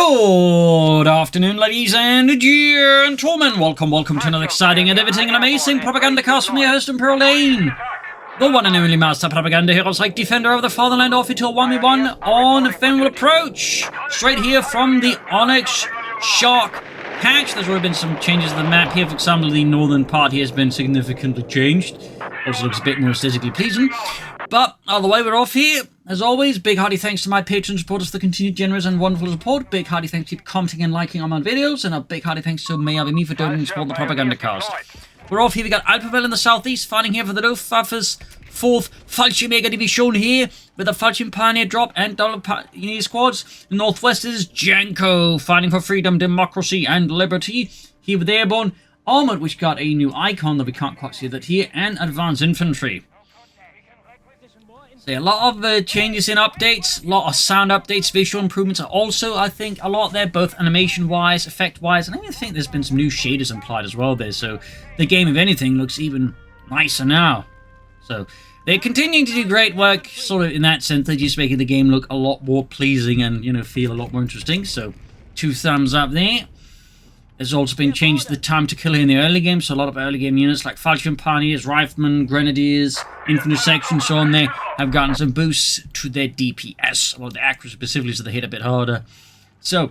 Good afternoon, ladies and gentlemen. Welcome to another exciting and everything and amazing Propagandacast from your host, Imperial Lane. The one and only master propaganda heroes like defender of the fatherland off to a 1v1 on Faymonville approach. Straight here from the Onyx Shark patch. There's already been some changes to the map here. For example, the northern part here has been significantly changed. Also looks a bit more aesthetically pleasing. But either way, we're off here. As always, big hearty thanks to my patron supporters for the continued generous and wonderful support. Big hearty thanks to keep commenting and liking on my videos. And a big hearty thanks to me for donating support the Propagandacast. We're off here. We got Alpenwell in the southeast, fighting here for the Luftwaffe's 4th Fallschirmjaegers division here, with a Fallschirm Pioneer drop and double Pioneer squads. The northwest is Janko, fighting for freedom, democracy, and liberty. Here with Airborne Armored, which got a new icon that we can't quite see that here, and Advanced Infantry. So a lot of changes in updates, a lot of sound updates, visual improvements are also, I think, a lot there, both animation-wise, effect-wise, and I even think there's been some new shaders applied as well there, so the game, if anything, looks even nicer now. So they're continuing to do great work, sort of in that sense. They're just making the game look a lot more pleasing and, you know, feel a lot more interesting. So 2 thumbs up there. There's also been changed the time to kill in the early game, so a lot of early game units like Fallschirm Pioneers, Riflemen, Grenadiers, Infantry sections, so on there, have gotten some boosts to their DPS, well, the accuracy specifically, so they hit a bit harder. So,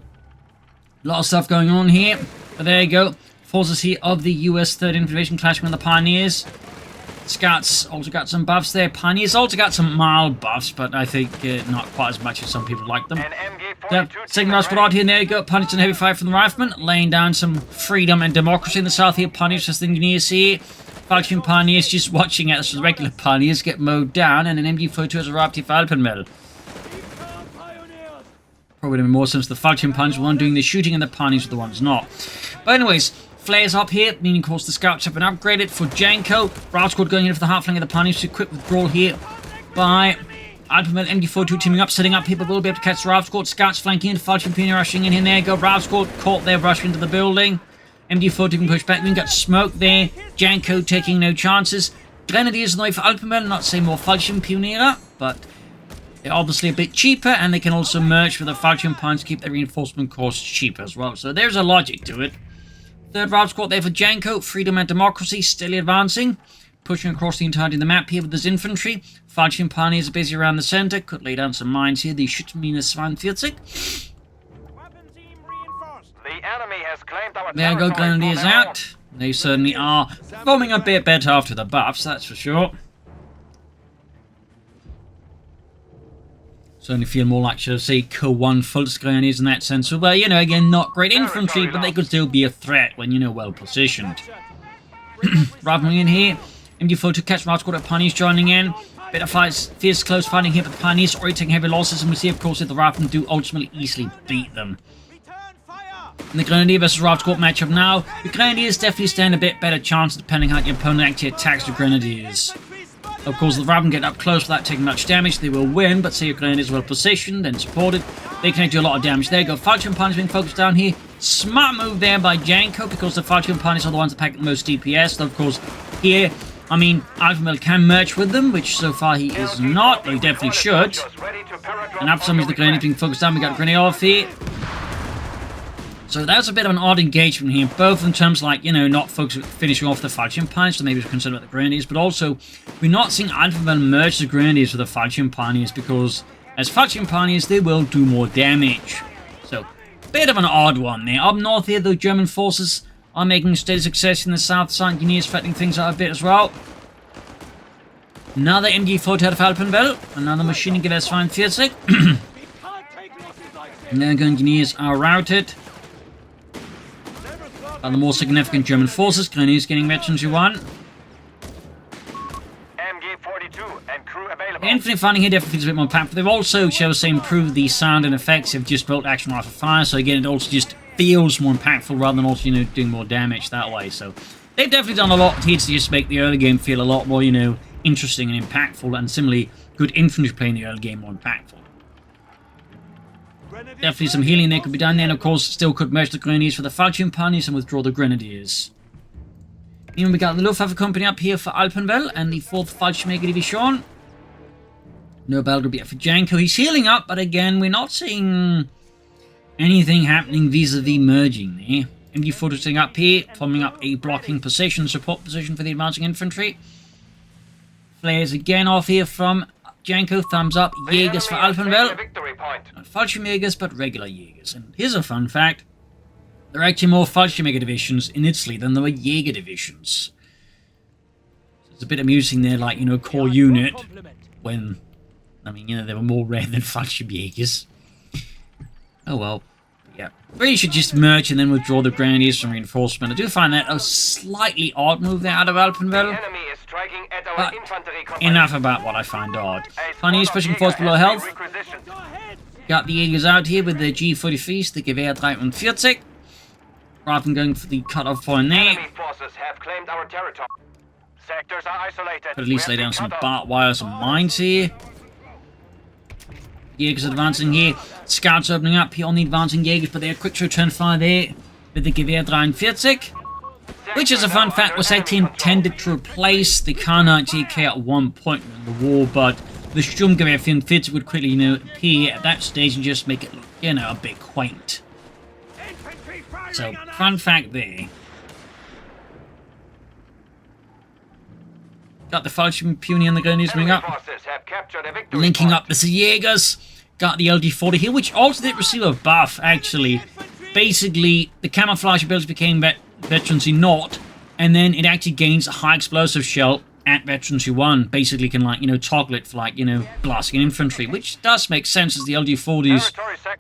a lot of stuff going on here, but there you go. Forces here of the US 3rd Infantry Division clashing with the Pioneers. Scouts also got some buffs there. Pioneers also got some mild buffs, but I think not quite as much as some people like them. So, second round squad here, and there you go. Pioneers and heavy fire from the Riflemen, laying down some freedom and democracy in the south here. Pioneers just the engineers here. Fallschirm Pioneers just watching as the regular Pioneers get mowed down, and an MG42 has arrived here for Alpenwell. Probably would have more sense the Fallschirm Pioneers were the one doing the shooting, and the Pioneers were the ones not. But anyways, flares up here, meaning of course the scouts have been upgraded for Janko. Route squad going in for the half flank of the Pioneers to quick withdrawal here by Alpenwell. MG42 teaming up, setting up here, but will be able to catch the Route squad. Scouts flanking in, Fallschirm Pioneer rushing in here. There you go, Route squad caught there, rushing into the building. MG42 can push back. We've got smoke there. Janko taking no chances. Grenadiers on the way for Alpenwell, not saying more Fallschirm Pioneer, but they're obviously a bit cheaper, and they can also merge with the Fallschirm Pioneers to keep their reinforcement costs cheaper as well. So there's a logic to it. 3rd route squad there for Janko. Freedom and democracy steadily advancing. Pushing across the entirety of the map here with his infantry. Fallschirm Pioneers are busy around the center. Could lay down some mines here. The Schützenmine-42. There you go, Grenadiers out. They certainly are forming a bit better after the buffs, that's for sure. Certainly feel more like, should I say, Coh3 full Grenadiers in that sense. Well, you know, again, not great infantry, but they could still be a threat when, you know, well positioned. Riflemen in here. MG4 to catch Route squad of Pioneers joining in. Bit of fierce close fighting here, but the Pioneers already taking heavy losses, and we see, of course, that the Riflemen do ultimately easily beat them. In the Grenadier versus Route squad matchup now, the Grenadiers definitely stand a bit better chance depending how your opponent actually attacks the Grenadiers. Of course, the Riflemen get up close without taking much damage, they will win, but say your Grenadiers are well positioned and supported, they can do a lot of damage. There you go, Fallschirm Pioneers being focused down here. Smart move there by Janko, because the Fallschirm Pioneers are the ones that pack the most DPS. So of course, here, I mean, Alpenwell can merge with them, which so far he is not, but he definitely should. And after some reason the Grenadiers being focused down, we got a grenade off here. So that's a bit of an odd engagement here, both in terms of, like, you know, not finishing off the Fallschirm Pioneers, so maybe we're concerned about the Grenadiers, but also we're not seeing Alpenwell merge the Grenadiers with the Fallschirm Pioneers, because as Fallschirm Pioneers, they will do more damage. So, bit of an odd one there. Up north here, the German forces are making steady success in the south side. Engineers threatening things out a bit as well. Another MG40 out of Alpenwell, another Maschinengewehr 42. And then the engineers are routed. And the more significant German forces, Grenadiers getting veterans who won. MG42 and crew available. Infantry fighting here definitely feels a bit more impactful. They've also, shall we say, improved the sound and effects. They've just built action rifle fire, so again, it also just feels more impactful rather than also, you know, doing more damage that way. So they've definitely done a lot here to just make the early game feel a lot more, you know, interesting and impactful, and similarly, good infantry play in the early game more impactful. Definitely some healing there could be done there, and of course still could merge the Grenadiers for the Fallschirm Pioneers and withdraw the Grenadiers. Even we got the Luftwaffe company up here for Alpenwell and the 4th Fallschirmjaegers division. No battle group yet for Janko. He's healing up, but again, we're not seeing anything happening vis-a-vis merging there. MD4 sitting up here, forming up a blocking position, support position for the advancing infantry. Flares again off here from Janko, thumbs up, Jaegers for Alpenwell. Not Fallschirmjaegers, but regular Jaegers. And here's a fun fact. There are actually more Fallschirmjäger divisions in Italy than there were Jaeger divisions. So it's a bit amusing there, like, you know, core unit, when, I mean, you know, they were more rare than Fallschirmjägers. Oh well. Yeah. Really should just merge and then withdraw the grenadiers from reinforcement. I do find that a slightly odd move there out of Alpenwell. But enough about what I find odd. Pioneers pushing force below health. Got the Jaegers out here with their G43s, the Gewehr 43. Rather than going for the cut-off point there. Could at least lay down some barbed wires and mines here. Jaegers advancing here. Scouts opening up here on the advancing Jaegers, but they're quick to return fire there with the Gewehr 43. Which, is a fun fact, was actually intended to replace the K9TK at one point in the war, but the Sturmgewehr 44 would quickly, you know, appear at that stage and just make it look, you know, a bit quaint. So, fun fact there. Got the Fallschirm Puny and the Grenadiers moving up. Linking up with the Jaegers. Got the LD40 here, which also did receive a buff, actually. Basically, the camouflage ability became Veterancy not, and then it actually gains a high explosive shell at Veterancy 1. Basically can, like, you know, toggle it for, like, you know, blasting infantry, which does make sense as the LD40s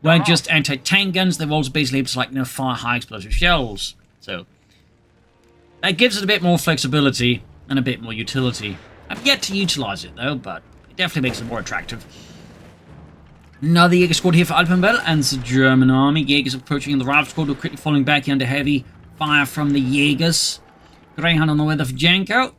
weren't just anti-tank guns, they were also basically able to, like, you know, fire high explosive shells. So, that gives it a bit more flexibility and a bit more utility. I've yet to utilize it, though, but it definitely makes it more attractive. Another Jaeger squad here for Alpenwell and the German army. Jaegers approaching the Rifle squad, who are quickly falling back under heavy fire from the Jaegers. Greyhound on the weather for Janko.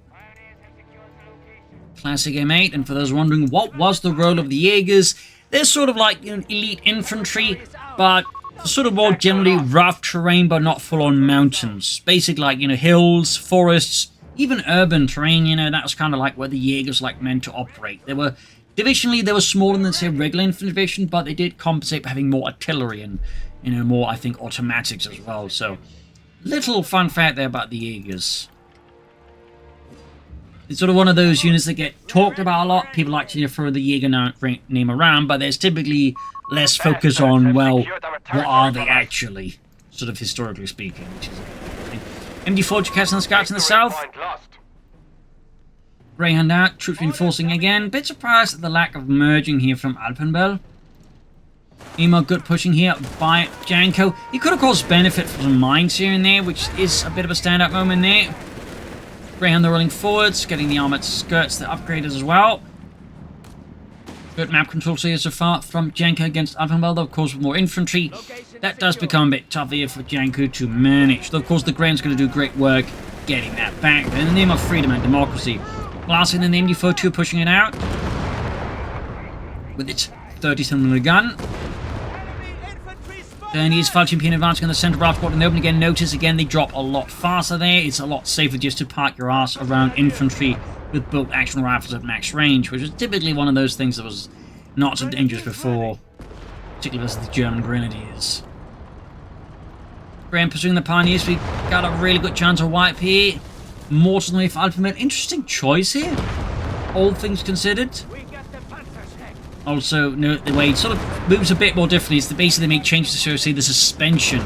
Classic M8, and for those wondering what was the role of the Jaegers, they're sort of like, you know, elite infantry, but sort of more generally rough terrain, but not full-on mountains. Basically, like, you know, hills, forests, even urban terrain, you know, that was kind of like where the Jaegers, like, meant to operate. They were, divisionally, they were smaller than, say, regular infantry division, but they did compensate by having more artillery and, you know, more, I think, automatics as well, so little fun fact there about the Jaegers. It's sort of one of those units that get talked about a lot. People like to throw the Jaeger name around, but there's typically less focus on, well, what are they actually, sort of historically speaking, which is a good thing. MD4 casting the scouts in the south. Greyhound out, troops reinforcing again. Bit surprised at the lack of merging here from Alpenwell. Emo good pushing here by Janko. He could, of course, benefit from some mines here and there, which is a bit of a standout moment there. Greyhound rolling forwards, getting the armored skirts, the upgraded as well. Good map control here so far from Janko against Alpenwell, though, of course, with more infantry. That does become a bit tougher here for Janko to manage. Though, of course, the Greyhound's going to do great work getting that back. But in the name of freedom and democracy. Blasting in the MD42, pushing it out. With its 30mm gun. Then he's Fallschirmjäger advancing on the central Rifle squad, and they open again. Notice again they drop a lot faster there. It's a lot safer just to park your ass around infantry with bolt action rifles at max range, which is typically one of those things that was not so dangerous before, particularly versus the German Grenadiers. Graham pursuing the Pioneers. We got a really good chance of wipe here. Mortal with Alpenwell. Interesting choice here, all things considered. Also, note the way it sort of moves a bit more differently. It's basically they make changes to show, say, the suspension.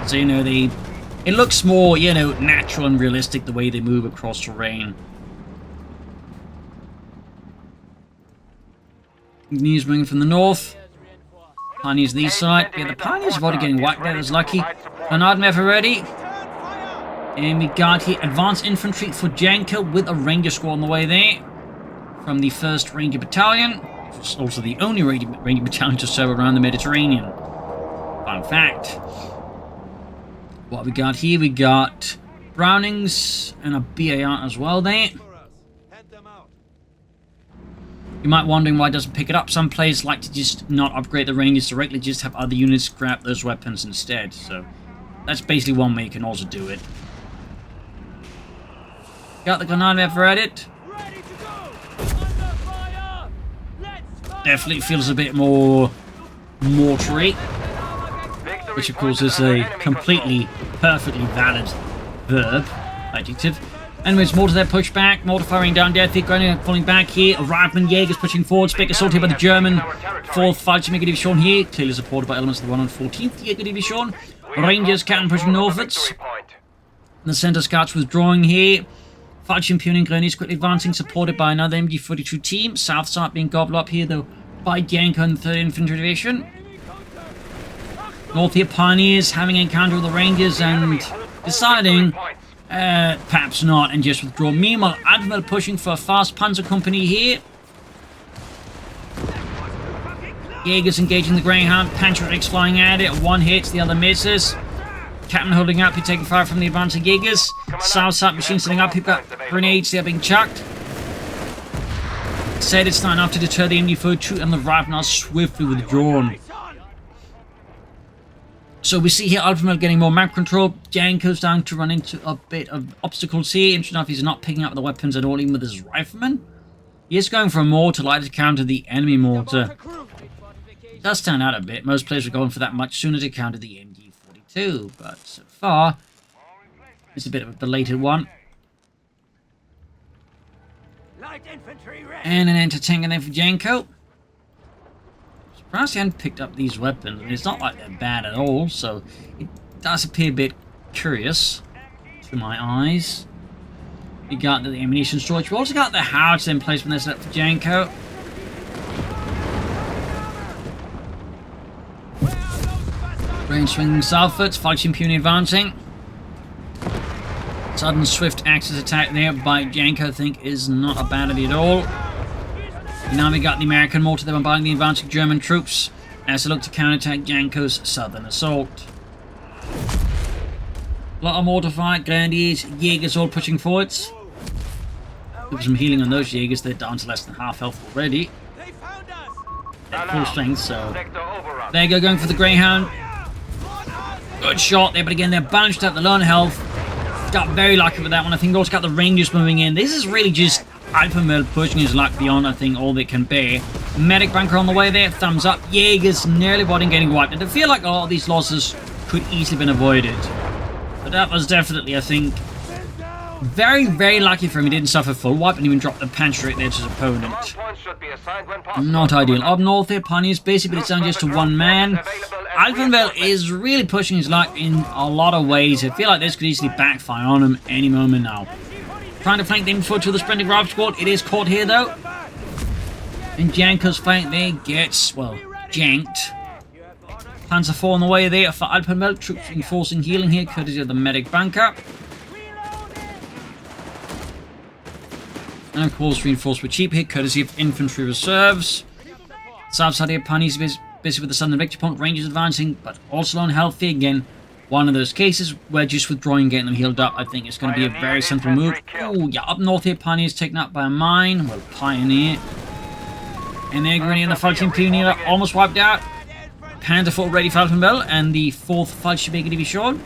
So, you know, it looks more, you know, natural and realistic the way they move across terrain. News bringing from the north. Pioneers this side. Yeah, the Pioneers have already getting wiped there. That's lucky. Grenadier ever ready. And we got here advanced infantry for Janko with a Ranger squad on the way there. From the 1st Ranger Battalion. It's also the only Ranger Battalion to serve around the Mediterranean. Fun fact. What we got here? We got Brownings and a BAR as well there. You might be wondering why it doesn't pick it up. Some players like to just not upgrade the Rangers directly, just have other units grab those weapons instead. So that's basically one way you can also do it. Got the Grenadier for edit. Definitely feels a bit more mortuary. which of course is a completely, perfectly valid verb, adjective. Anyways, mortar there, push back, mortar firing down there, thick grenadier falling back here, Rabenjägers pushing forward, big assault here by the German 4th Fallschirmjaegers Division here, clearly supported by elements of the 114th Jaeger Division. Rangers cannon pushing northwards. The centre scouts withdrawing here. Fallschirmjäger Grenadiers quickly advancing, supported by another MG42 team. South side being gobbled up here though by Janko and the 3rd Infantry Division. North here, Pioneers having an encounter with the Rangers and deciding perhaps not and just withdraw. Meanwhile, Alpenwell pushing for a fast panzer company here. Jaegers engaging the Greyhound. Pancharix flying at it. One hits, the other misses. Captain holding up. He's taking fire from the advancing Jaegers. South side machine setting up. He's got grenades. They're being chucked. Said it's not enough to deter the MD42 and the Raven are swiftly withdrawn. So we see here Alpenwell getting more map control. Janko's down to run into a bit of obstacles here. Interesting enough, he's not picking up the weapons at all, even with his rifleman. He is going for a mortar light to counter the enemy mortar. It does stand out a bit. Most players are going for that much sooner to counter the MG42, but so far, it's a bit of a belated one. And an anti-tank there for Janko. Surprised he hadn't picked up these weapons. I mean, it's not like they're bad at all, so it does appear a bit curious to my eyes. We got the ammunition storage. We also got the howitzer in place when they're set up for Janko. Range swinging southwards, Fallschirmjaegers advancing. Sudden swift axis attack there by Janko, I think, is not a bad idea at all. Now we got the American mortar there bombarding the advancing German troops as they look to counterattack Janko's southern assault. A lot of mortar fire, Grenadiers, Jaegers all pushing forwards. Give some healing on those Jaegers, they're down to less than half health already. They're full strength, so there you go, going for the Greyhound. Good shot there, but again, they're bunched up the low on health. Got very lucky with that one. I think we also got the Rangers moving in. This is really just Alpenwell pushing his luck beyond, I think, all they can bear. Medic bunker on the way there. Thumbs up. Jaegers nearly getting wiped. And I feel like a lot of these losses could easily have been avoided. But that was definitely, I think, very, very lucky for him. He didn't suffer full wipe and even dropped the punch right there to his opponent. Not ideal. Up north here, Pioneers basically it's down just to one man. Alpenwell is really pushing his luck in a lot of ways. I feel like this could easily backfire on him any moment now. Trying to flank them foot to the sprinting Rob squad. It is caught here though. And Janko's flank there gets, well, janked. Panzer 4 on the way there for Alpenwell. Troops enforcing healing here, courtesy of the medic bunker. And of course, reinforced with cheap here, courtesy of infantry reserves. South side here, Pioneers busy with the southern victory point. Rangers advancing, but also on healthy again. One of those cases where just withdrawing, getting them healed up, I think it's going to be a very simple move. Oh, yeah, up north here, Pioneers taken up by a mine. Well, Pioneer. And they're going in the Fallschirmjaeger Pioneer, almost wiped out. Panzer 4 ready for Alpenwell, and the 4th Fallschirmjaeger Division.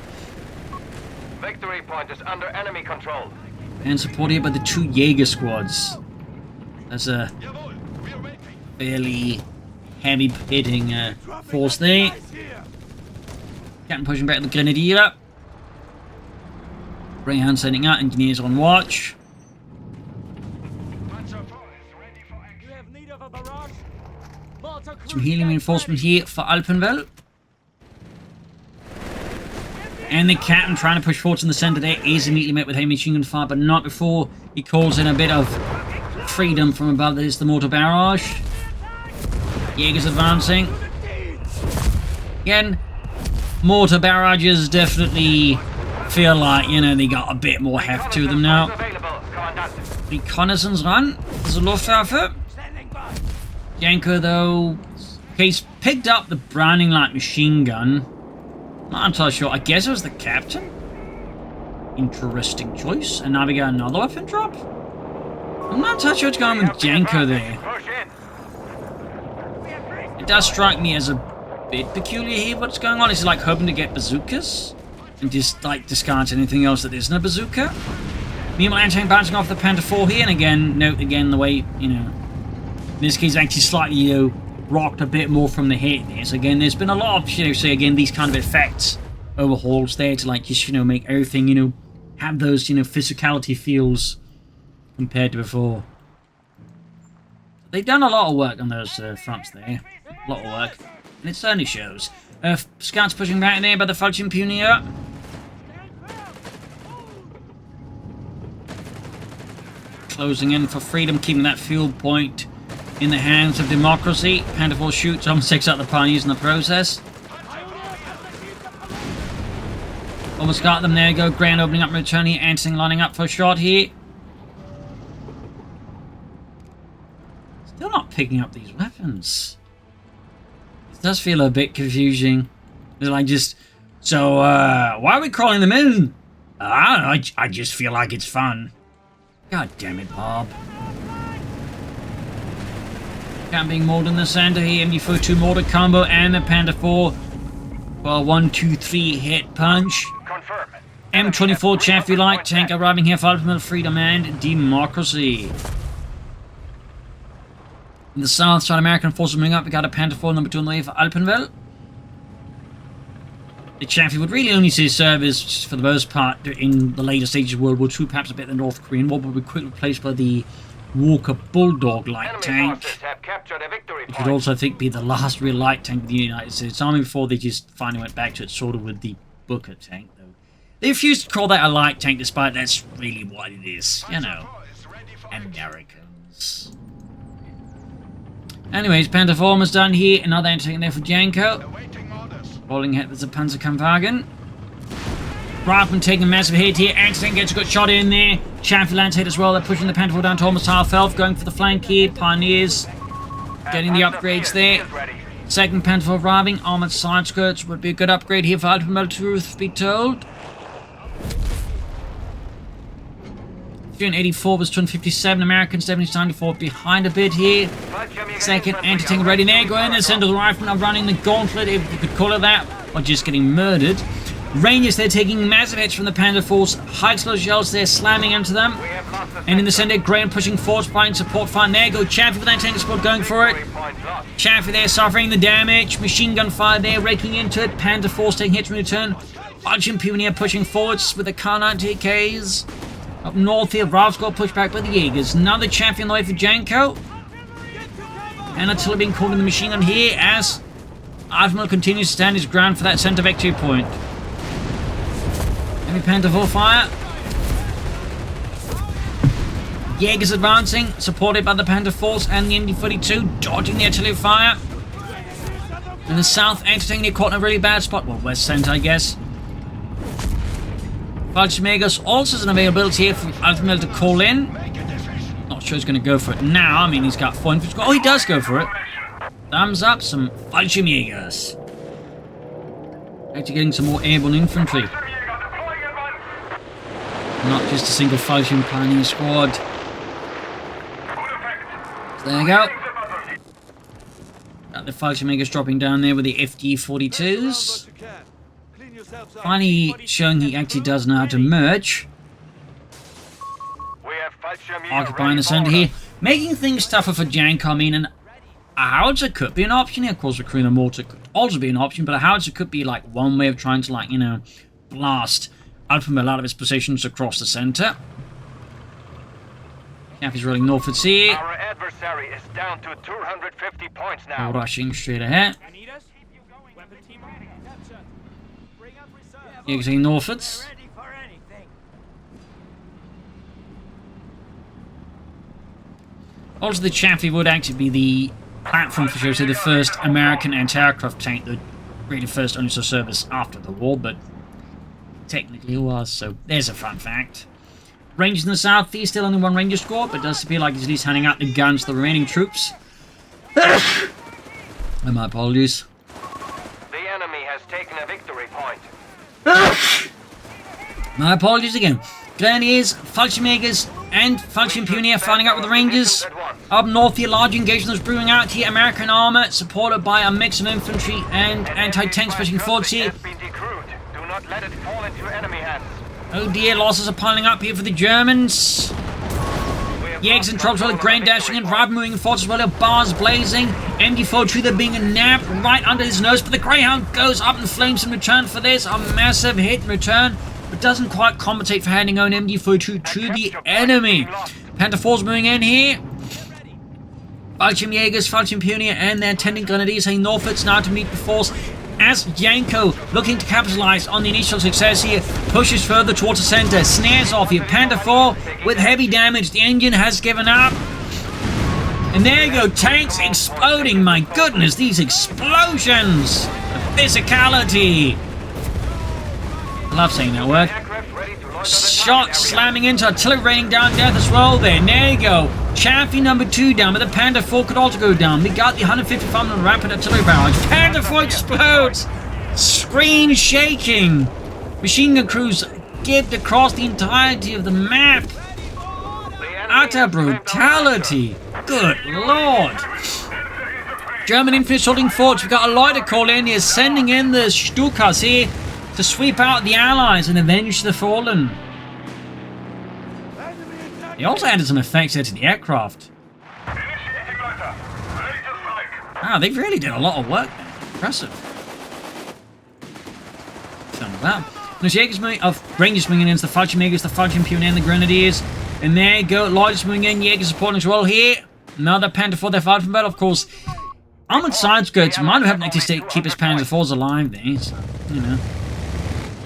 Victory point is under enemy control. And supported by the 2 Jaeger squads. That's a fairly heavy hitting force there. Captain pushing back the Grenadier. Greyhound sending out, engineers on watch. Some healing reinforcement here for Alpenwell. And the captain trying to push forward in the centre there is immediately met with heavy machine gun fire, but not before he calls in a bit of freedom from above. There's the mortar barrage. Jaegers advancing. Again, mortar barrages definitely feel like, you know, they got a bit more heft to them now. Reconnaissance run. There's a Luftwaffe. Janko, though, he's picked up the Browning light machine gun. Not entirely sure. I guess it was the captain. Interesting choice. And now we got another weapon drop. I'm not entirely sure what's going on with Janko there. It does strike me as a bit peculiar here. What's going on? Is he like hoping to get bazookas? And just like discards anything else that isn't a bazooka? Meanwhile, anti-tank bouncing off the Panther 4 here. And again, note again the way, you know, in this case actually slightly, you know, rocked a bit more from the hit there. So again, there's been a lot of, say again, these kind of effects, overhauls there to like just, make everything, have those, physicality feels compared to before. They've done a lot of work on those fronts there. A lot of work. And it certainly shows. Scouts pushing back there by the Fallschirmjaeger. Closing in for freedom, keeping that field point in the hands of democracy. Panther 4 shoots, almost takes out the pioneers in the process. Almost got them. There you go. Grand opening up, returning. Anting lining up for a shot here. Still not picking up these weapons. It does feel a bit confusing. They're like so, why are we calling them in? I don't know, I just feel like it's fun. God damn it, Bob. Camping mode in the center here. MD42 mortar combo and the Panther 4. Well, 1, 2, 3 hit punch. Confirm. M24 Chaffee light tank arriving here for Alpenwell, freedom and democracy. In the south side, American forces moving up. We got a Panther 4 number 2 on the way for Alpenwell. The Chaffee would really only see service for the most part in the later stages of World War II, perhaps a bit in the North Korean War, but would be quickly replaced by the Walker Bulldog light tank. It could also, I think, be the last real light tank of the United States Army before they just finally went back to it, sort of with the Booker tank, though. They refused to call that a light tank, despite that's really what it is, Americans. Anyways, Panther 4 almost done here. Another anti-tank there for Janko. Rolling ahead, there's a Panzerkampfwagen. Rifleman taking a massive hit here. Anti-tank gets a good shot in there. Chaffee lands hit as well. They're pushing the Panther 4 down to almost half health. Going for the flank here. Pioneers getting the upgrades there. Second Panther 4 arriving. Armored side skirts would be a good upgrade here for Alpenwell, truth be told. 384 was 257. Americans 74 behind a bit here. Second anti-tank ready there. Go in and send the riflemen are running the gauntlet, if you could call it that, or just getting murdered. Rangers, they're taking massive hits from the Panther Force. High explosive shells, they're slamming into them. And in the center, Graham pushing forward, providing support fire. There go Chaffee with that tank support going for it. Chaffee there suffering the damage. Machine gun fire there, raking into it. Panther Force taking hits in return. Fallschirmjaeger pushing forwards with the K9TKs. Up north here, Ralph's got pushed back by the Jaegers. Another Chaffee on the way for Janko. And artillery being called in the machine gun here as Alpenwell continues to stand his ground for that center victory point. Heavy Panther 4 fire. Jaegers advancing, supported by the Panther Force and the MD42, dodging the artillery fire. In the south, anti-tank near caught in a really bad spot. Well, west center, I guess. Fallschirmjaegers also has an availability here for Alpenwell to call in. Not sure he's going to go for it now. I mean, he's got 4 infantry. Oh, he does go for it. Thumbs up, some Fallschirmjaegers. Actually getting some more airborne infantry. Not just a single Fallschirm Pioneer squad. So there you go. Got the Fallschirmjaegers dropping down there with the FD-42s. Finally showing he actually does know how to merge. Occupying the center here. Making things tougher for Janko. I mean, a howitzer could be an option here. Of course, recruiting a mortar could also be an option, but a howitzer could be like one way of trying to, like, blast Alpenwell out of its positions across the center. Chaffee's rolling northwards here. Our adversary is down to 250 points now. Rushing straight ahead. Using northwards. Also, the Chaffee would actually be the platform for, the first American anti-aircraft tank that really first only saw service after the war, but technically it was, so there's a fun fact. Rangers in the southeast, still only one Ranger squad, but it does appear like he's at least handing out the guns to the remaining troops. My apologies. The enemy has taken a victory point. My apologies again. Grenadiers, Fallschirmjaegers, and Fallschirmjaeger fighting out with the Rangers. Up north here, large engagement is brewing out here. American armor, supported by a mix of infantry and anti-tanks pushing forwards here. Oh dear, losses are piling up here for the Germans. Jaegers and troops really grand dashing and right moving forwards as well. Bars blazing. MG-43, they're being nabbed right under his nose, but the Greyhound goes up in flames in return for this. A massive hit in return, but doesn't quite compensate for handing own MG-42 to the enemy. Panther 4's moving in here. Fallschirmjaegers, Fallschirmpioneer, and their attendant grenadiers heading northwards now to meet the force. As Janko, looking to capitalize on the initial success here, pushes further towards the center, snares off here. Panther 4 with heavy damage. The engine has given up. And there you go, tanks exploding. My goodness, these explosions! The physicality! I love saying that word. Shots slamming into artillery, raining down death as well there. There you go. Chaffee number 2 down, but the Panther 4 could also go down. We got the 155 rapid artillery barrage. Panther 4 explodes! Screen shaking! Machine gun crews gibbed across the entirety of the map. Utter brutality! Good lord! German infantry assaulting forts. We've got a lot to call in here, sending in the Stukas here to sweep out the Allies and avenge the fallen. He also added some effects here to the aircraft. Wow, they really did a lot of work there. Impressive. Done with that. There's Jaegers moving, Rangers moving in against the Fallschirmjaegers, the Fallschirmpioneer, and the Grenadiers. And there you go, Lloyd's moving in, Jaegers supporting as well here. Another Panther 4, their Alpenwell, of course. Armored side skirts might have actually keep his Panther 4s alive there, so, you know.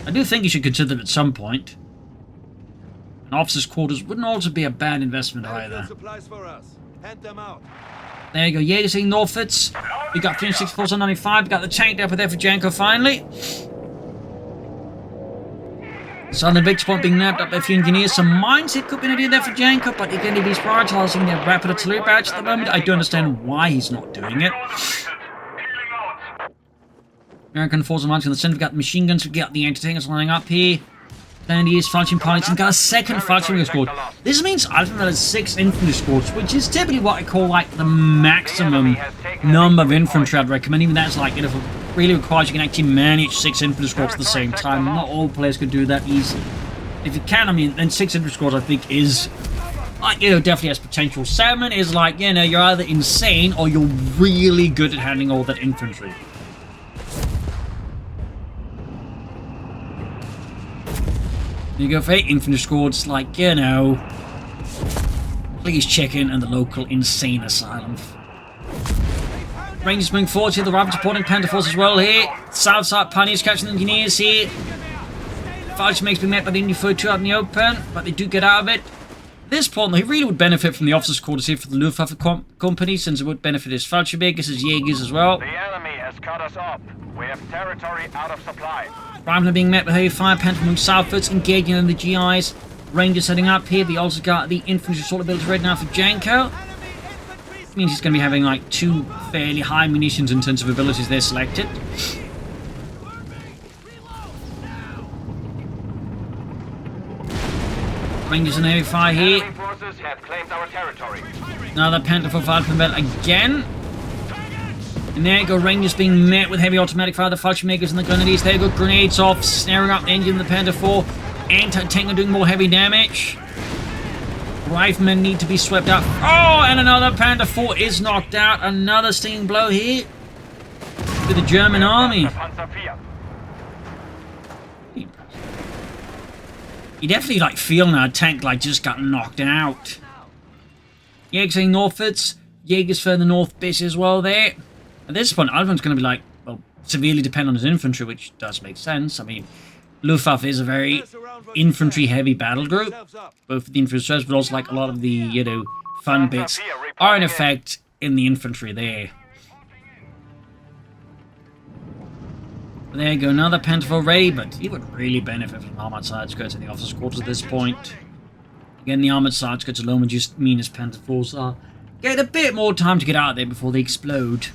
I do think you should consider it at some point. And officers' quarters wouldn't also be a bad investment either. There you go, Jaegers heading northwards. We got 364s on 95, we got the tank depot there for Janko finally. Southern Victor point being nabbed up by a few engineers. Some mines it could be an idea there for Janko, but again, if he's prioritizing their rapid artillery barrage at the moment, I do understand why he's not doing it. American forces are marching in the center. We've got the machine guns, we've got the anti-tankers lining up here. Then he is Fallschirm pilots and got a second Fallschirm squad. This means Alpenwell has 6 infantry squads, which is typically what I call like the maximum number of infantry I'd recommend. Even that's like, you know, if it really requires you can actually manage 6 infantry squads at the same time. Not all players could do that easily. If you can, I mean, then 6 infantry squads I think is, like, you know, definitely has potential. 7 is like, you know, you're either insane or you're really good at handling all that infantry. You go for 8 infantry squads, like, you know, Please check in the local insane asylum. Rangers moving forward here, the rapid supporting Panther Force as well here. South side Pioneers catching the engineers here. Fallschirmjaegers being met by the Indy 42 out in the open, but they do get out of it. At this point, he really would benefit from the officers' quarters here for the Luftwaffe company, since it would benefit his Fallschirmjaegers, his Jaegers as well. The enemy has cut us off. We have territory out of supply. Rivals being met with heavy fire, Panther moving southwards, engaging in the GIs. Rangers heading up here. We also got the infantry assault abilities ready now for Janko. Means he's going to be having like 2 fairly high munitions intensive abilities there selected. Rangers and heavy fire here. Enemy forces have claimed our territory. Another Panther for Alpenwell again. And there you go, Rangers being met with heavy automatic fire, the Fallschirmjaegers and the Grenadiers. There you go, grenades off, snaring up the engine of the Panther 4. Anti-tank are doing more heavy damage. Riflemen need to be swept out. Oh, and another Panther 4 is knocked out. Another stinging blow here to the German army. You definitely like feel now a tank like just got knocked out. Jaegers heading northwards. Jaegers further north base as well there. At this point, Alpenwell's going to be like, well, severely depend on his infantry, which does make sense. I mean, Luftwaffe is a very infantry-heavy battle group, both the infantry, but also like a lot of the, you know, fun bits are in effect in the infantry there. There you go, another Panther 4 ready, but he would really benefit from armored side skirts in the officers' quarters at this point. Again, the armored side skirts alone would just mean his Panther 4s are get a bit more time to get out there before they explode.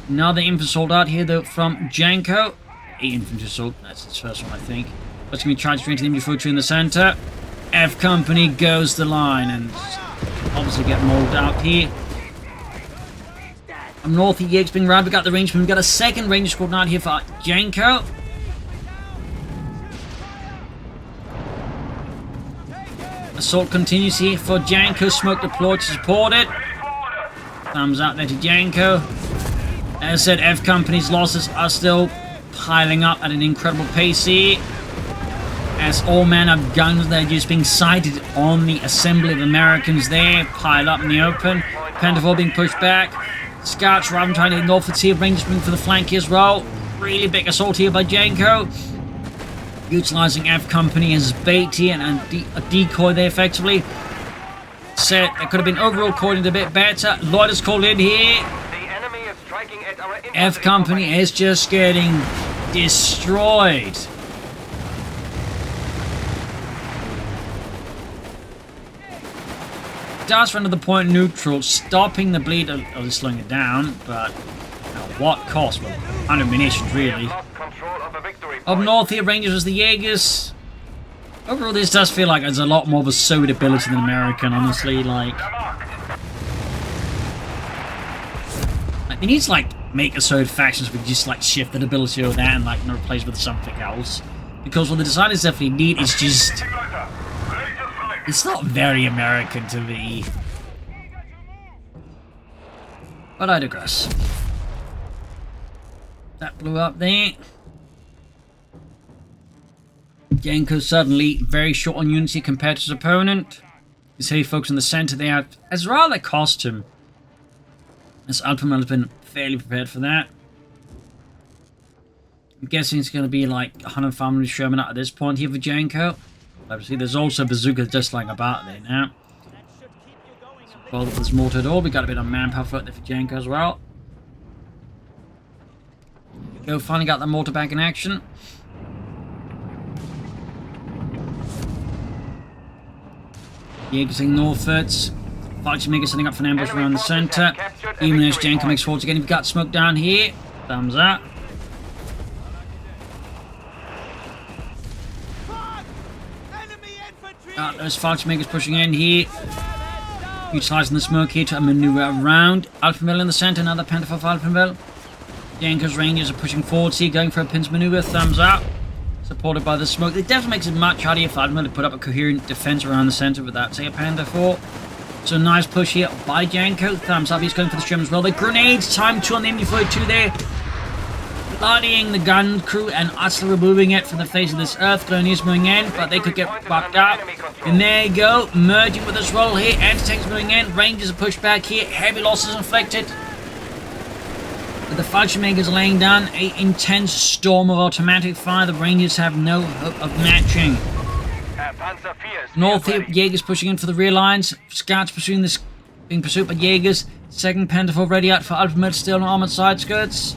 Another infantry assault out here though from Janko. 8 infantry assault, that's his first one I think. That's going to be transferring into the infantry in the centre. F company goes the line and obviously get mauled out here. Up north, the Jaegers being round. We got the rangemen. We got a second ranger squad out here for Janko. Assault continues here for Janko. Smoke deployed to support it. Thumbs up there to Janko. As I said, F Company's losses are still piling up at an incredible pace here. As all manner of guns, they're just being sighted on the assembly of Americans there, piled up in the open. Pentafor being pushed back. Scouts rather than trying to ignore for here. Rangers moving for the flank as well. Really big assault here by Janko. Utilizing F Company as bait here and a decoy there effectively. Set that could have been overall coordinated a bit better. Lloyd is called in here. F Company is just getting destroyed. Does run to the point neutral, stopping the bleed or slowing it down, but at what cost? Well, 100 munitions really. Up north here, Rangers was the Jaegers. Overall, this does feel like there's a lot more of a Soviet ability than American, honestly. Like they need to make a Soviet factions with just shift that ability over that and replace it with something else. Because what the designers definitely need is just. It's not very American to me. But I digress. That blew up there. Janko suddenly very short on unity compared to his opponent. His heavy folks in the center there has rather cost him. As Alpenwell has been fairly prepared for that. I'm guessing it's going to be 100 Sherman at this point here for Janko. Obviously, there's also bazookas just about there now. So, well, there's mortar at all. We got a bit of manpower for it there for Janko as well. Go, finally got the mortar back in action. Jaegers northwards. Fallschirmjaegers setting up for an ambush around the center. Even as Janko makes forwards again, we've got smoke down here. Thumbs up. Those Fallschirmjaegers pushing in here. Utilizing the smoke here to maneuver around. Alpenwell in the center, another Pentafor for Alpenwell. Janko's Rangers are pushing forwards here, going for a pinch maneuver. Thumbs up. Supported by the smoke. It definitely makes it much harder for Alpenwell to put up a coherent defense around the center without, say, a Pentafor. So nice push here by Janko. Thumbs up. He's going for the Sherman as well. The grenades, time 2 on the MD-42 there. Bloodying the gun crew and utterly removing it from the face of this earth. Colonials moving in, but they could get fucked up. And there you go, merging with this roll here. Anti-tanks moving in. Rangers are pushed back here. Heavy losses inflicted. But the Fallschirmjaegers laying down an intense storm of automatic fire. The Rangers have no hope of matching. North here, Jaegers pushing in for the rear lines. Scouts pursuing this, being pursued by Jaegers. Second Pentafor ready out for Alpenwell, still on armored side skirts.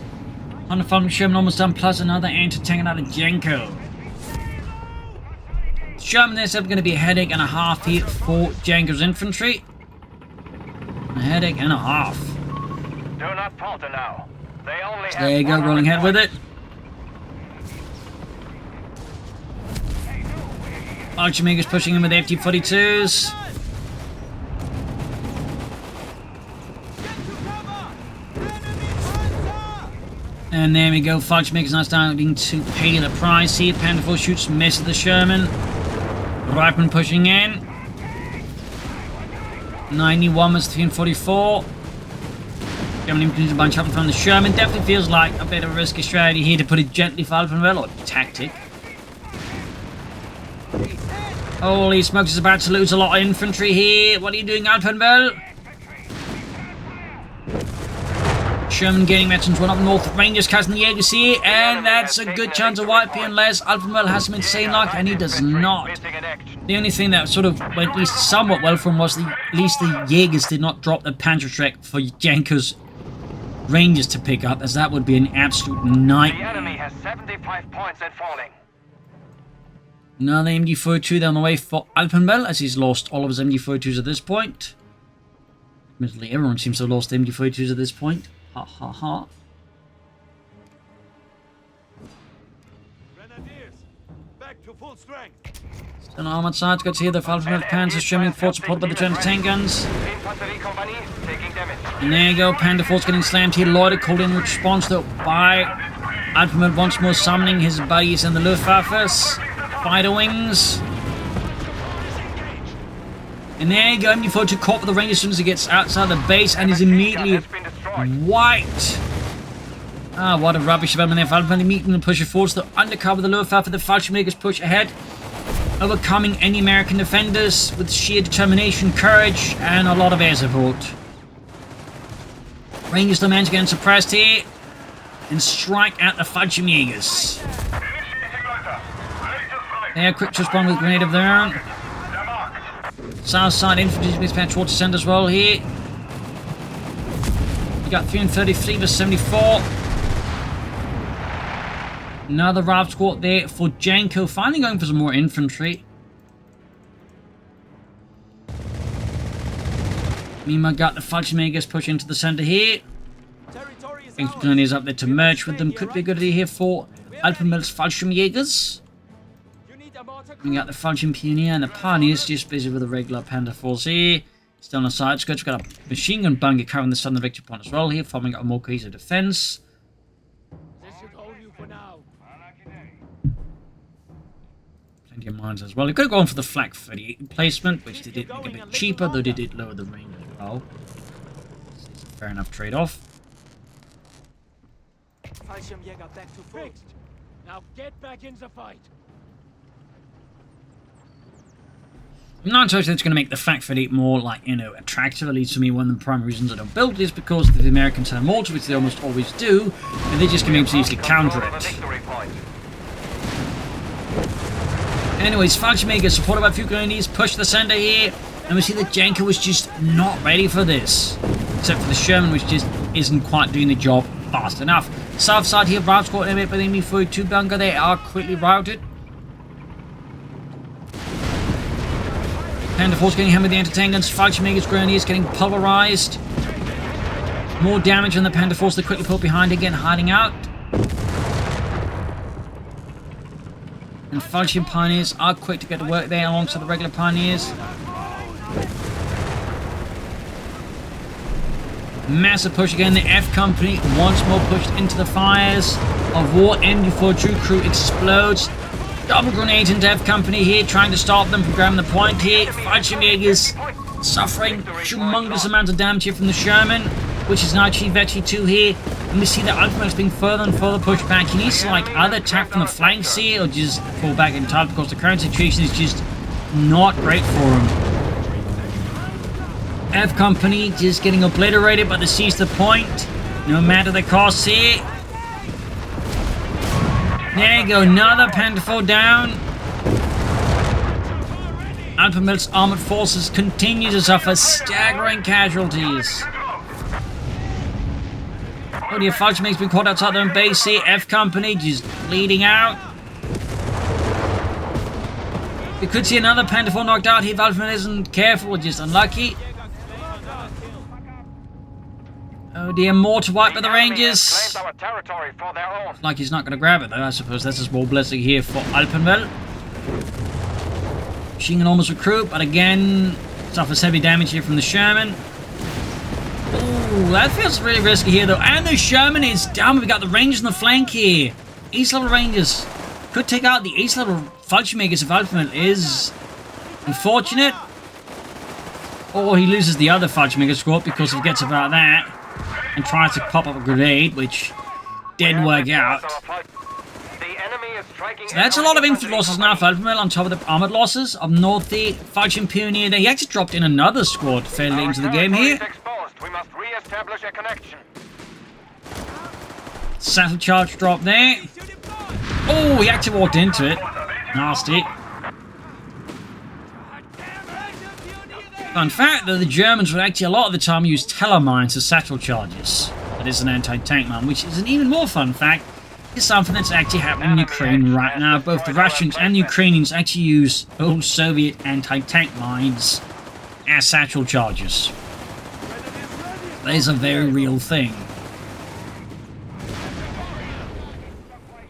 100 Sherman almost done, plus another anti-tank out of Janko. Sherman, there's going to be a headache and a half here for Janko's infantry. A headache and a half. Do not falter now. They only So there you go, rolling ahead with it. Fallschirmjaegers pushing in with the FT-42s. And there we go, Fallschirmjaegers now starting to pay the price here. Pentafor shoots, misses the Sherman. Reitman pushing in. 91 was 344. Germany needs to bunch up in front of the Sherman. Definitely feels like a bit of a risky strategy here to put it gently for Alpenwell, or tactic. Holy smokes, is about to lose a lot of infantry here. What are you doing, Alpenwell? Sherman gaining veterans one up north. Rangers casting the Jaegers here, and that's a good chance of wipe here unless Alpenwell has some insane luck, and he does not. The only thing that sort of went at least somewhat well for him was at least the Jaegers did not drop the Panzerschreck for Janko's Rangers to pick up, as that would be an absolute nightmare. The enemy has 75 points and falling. Another MD-42 there on the way for Alpenwell, as he's lost all of his MD-42s at this point. Admittedly, everyone seems to have lost MD-42s at this point. Ha ha ha. Grenadiers, back to full strength. Still on armored sides, got to hear the Fallschirmjäger Panzer Sherman fort supported by the German tank guns. And there you go, Panda Fort's getting slammed here. Lloyd called in response though by Alpenwell once more summoning his buddies in the Luftwaffe. Fighter wings. And there you go, MD4 to caught with the Ranger as soon as he gets outside the base and is immediately wiped. Ah, what a rubbish development there. Fallschirmjaegers meeting and push forward. So undercover the Luftwaffe, the Fallschirmjaegers push ahead, overcoming any American defenders with sheer determination, courage, and a lot of air support. Rangers still manage to get suppressed here and strike at the Fallschirmjaegers. There, quick to respond with grenade of their own. South side infantry is dispatched towards the center as well here. We got 333 versus 74. Another RAV squad there for Janko, finally going for some more infantry. Meanwhile, got the Fallschirmjaegers push into the center here. Infantry is up there to merge with them. Could be a good idea here for Alpenwell's Fallschirmjaegers. We got the Fallschirm Pioneer and the Pioneers just busy with the regular Panther Force here. Still on the side skirts. We've got a machine gun bunker covering the southern victory point as well here, forming a more cohesive defense. Plenty of mines as well. They could have gone for the Flak 38 placement, which they did make a bit cheaper, though they did lower the range as well. It's a fair enough trade-off. Fallschirmjäger back to fixed. Now get back in the fight. I'm not entirely sure it's going to make the Flak 38 more, like, you know, attractive. At least to me, one of the primary reasons I don't build it is because the Americans have mortars, which they almost always do, and they just can be able to easily counter it. Anyways, Fallschirmjaegers supported by a few grenadiers push the center here, and we see that Janko was just not ready for this, except for the Sherman, which just isn't quite doing the job fast enough. South side here, RAV squad by the enemy 42 bunker. They are quickly routed. Panther Force getting hammered with the anti-tank guns. Fallschirmjaegers grenadiers getting pulverized. More damage on the Panther Force. They quickly pull behind again, hiding out. And Fallschirm Pioneers are quick to get to work there alongside the regular Pioneers. Massive push again. The F Company once more pushed into the fires of war. MD4 True Crew explodes. Double grenade into F Company here, trying to stop them from grabbing the point here. Fallschirmjaegers suffering humongous amounts of damage here from the Sherman, which is now achieved actually 2 here. And we see the Alpenwell being further and further pushed back. He needs to like either attack from the flanks here or just fall back in time, because the current situation is just not great for him. F Company just getting obliterated by the seize the point, no matter the cost here. There you go, another Panther 4 down. Alpenwell's armored forces continue to suffer staggering casualties. Oh dear, Fallschirmjaegers been caught outside their own base here. F Company just bleeding out. We could see another Panther 4 knocked out here if Alpenwell isn't careful or just unlucky. Oh dear, more to wipe by the Rangers. Looks like he's not going to grab it though. I suppose that's a small blessing here for Alpenwell. Machine gun almost recruit, but again, suffers heavy damage here from the Sherman. Ooh, that feels really risky here though. And the Sherman is down. We've got the Rangers in the flank here. East level Rangers could take out the East level Fallschirmjaegers if Alpenwell is unfortunate. Or he loses the other Fallschirmjäger squad because he forgets about that and tries to pop up a grenade, which didn't work out. So that's a lot of infantry losses now for Alpenwell on top of the armored losses. Up north, the Fallschirm Pioneer there. He actually dropped in another squad fairly late into the game here. We must re-establish a connection. Satchel charge drop there. Oh, he actually walked into it. Nasty. Fun fact though, the Germans would actually a lot of the time use telemines as satchel charges. That is an anti-tank mine, which is an even more fun fact. It's something that's actually happening in Ukraine right now. Both the Russians and the Ukrainians actually use old Soviet anti-tank mines as satchel charges. That is a very real thing.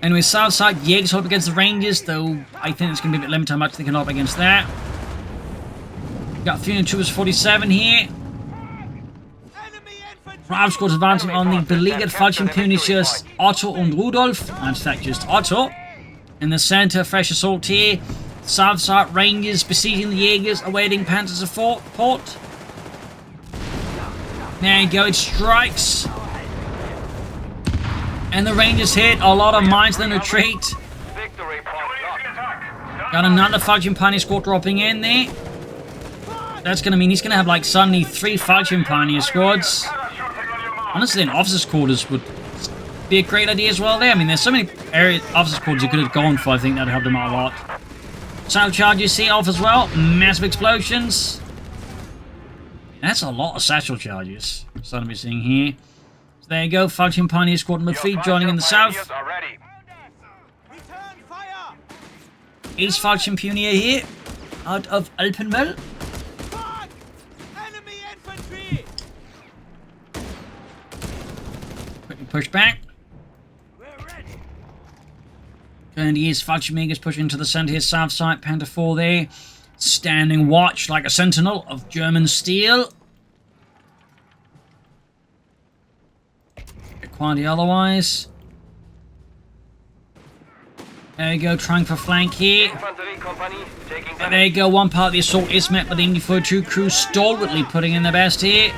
Anyway, south side, Jaegers up against the Rangers, though I think it's going to be a bit limited how much they can up against that. Got 302 versus 47 here. RAV squad advancing on the beleaguered Fallschirm Pioneers Otto and Rudolf. And in fact, just Otto. In the center, fresh assault here. South side Rangers besieging the Jaegers, awaiting Panzer support. There you go, it strikes. And the Rangers hit a lot of mines in the retreat. Victory point locked. Got another Fallschirmjäger squad dropping in there. That's going to mean he's going to have like suddenly 3 Fallschirmjäger squads. Honestly, an officer's quarters would be a great idea as well there. I mean, there's so many area officer's quarters you could have gone for. I think that would help them out a lot. Satchel charges see off as well. Massive explosions. That's a lot of satchel charges. Starting to be seeing here. So there you go. Fallschirmjäger squad number 3 joining in the south. East Fallschirmjäger here. Out of Alpenwell. Quickly push back. And here's Fallschirmjägers pushing into the center here, south side, Panther 4 there. Standing watch like a sentinel of German steel. Quality otherwise. There you go, trying for flank here. And there you go, one part of the assault is met by the MD-42 crew stalwartly putting in their best here.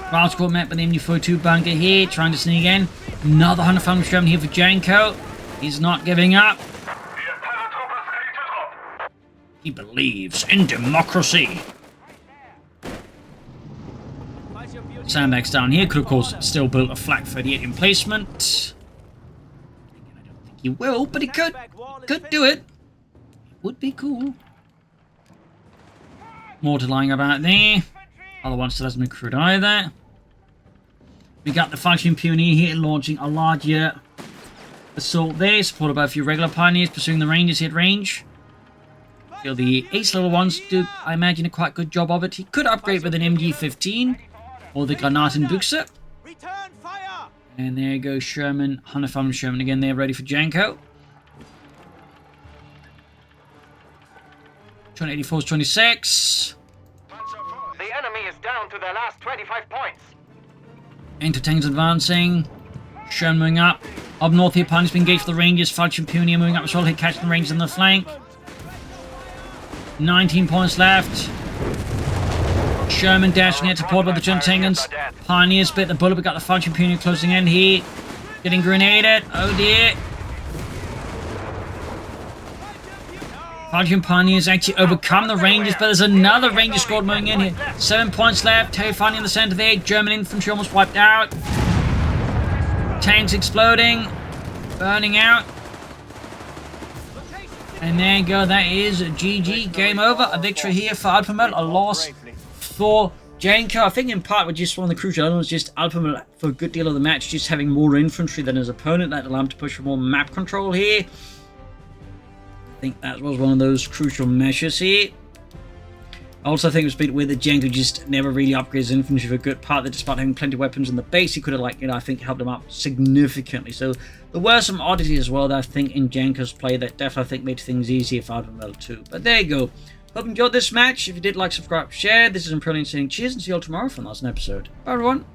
Ground squad met by the MD-42 bunker here, trying to sneak in. Another 100 Fallschirm here for Janko. He's not giving up. He believes in democracy. Sandbags down here. Could, of course, still build a flak 38 emplacement. I don't think he will, but he could. Could do it. Would be cool. Mortar lying about there. Other one still hasn't been crewed either. We got the Fallschirmjäger here launching a larger assault there, supported by a few regular pioneers pursuing the Rangers hit range. Feel the ace level ones do, I imagine, a quite good job of it. He could upgrade with an MG-15 or the Granatenbüchse. And there goes Sherman, 100 Sherman again there, ready for Janko. 284's 26. The enemy is down to their last 25 points. Anti-tanks advancing. Sherman moving up. Up north here, pioneers being engaged for the Rangers. Fallschirmjäger moving up as well here, catching the Rangers on the flank. 19 points left. Sherman dashing out, supported by the Gentangans. Pioneers bit the bullet, we got the Fallschirmjäger closing in here. Getting grenaded. Oh dear. Fallschirm Pioneers actually overcome the Rangers, but there's another Ranger squad moving in here. 7 points left. Terrifying in the center there. German infantry almost wiped out. Tanks exploding. Burning out. And there you go. That is GG. Game over. A victory here for Alpenwell. A loss for Janko. I think in part with just one of the crucial elements, just Alpenwell for a good deal of the match, just having more infantry than his opponent. That allowed him to push for more map control here. I think that was one of those crucial measures here. I also think it was a bit weird that Janko just never really upgraded his infantry for a good part. That despite having plenty of weapons in the base, he could have, like, I think helped him out significantly. So there were some oddities as well that I think in Janko's play that definitely I think made things easier for Alpenwell too. But there you go. Hope you enjoyed this match. If you did, like, subscribe, share. This is Imperial saying cheers and see you all tomorrow for the last episode. Bye everyone.